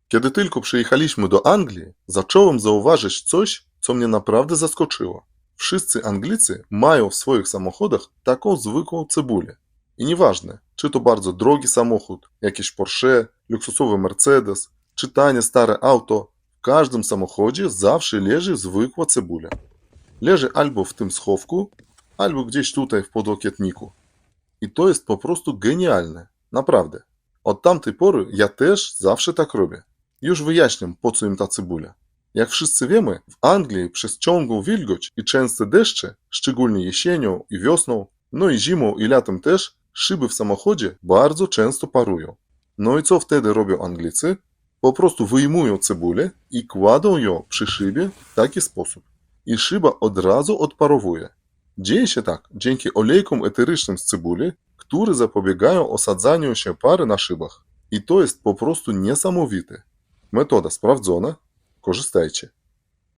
Kiedy tylko przyjechaliśmy do Anglii, zacząłem zauważyć coś, co mnie naprawdę zaskoczyło. Wszyscy Anglicy mają w swoich samochodach taką zwykłą cebulę. I nieważne, czy to bardzo drogi samochód, jakiś Porsche, luksusowy Mercedes, czy tanie stare auto, w każdym samochodzie zawsze leży zwykła cebula. Leży albo w tym schowku, albo gdzieś tutaj w podłokietniku. I to jest po prostu genialne. Naprawdę. Od tamtej pory ja też zawsze tak robię. Już wyjaśniam, po co im ta cebula. Jak wszyscy wiemy, w Anglii przez ciągłą wilgoć i częste deszcze, szczególnie jesienią i wiosną, no i zimą i latem też, szyby w samochodzie bardzo często parują. No i co wtedy robią Anglicy? Po prostu wyjmują cebulę i kładą ją przy szybie w taki sposób. I szyba od razu odparowuje. Dzieje się tak dzięki olejkom eterycznym z cebuli, które zapobiegają osadzaniu się pary na szybach. I to jest po prostu niesamowite. Metoda sprawdzona. Korzystajcie.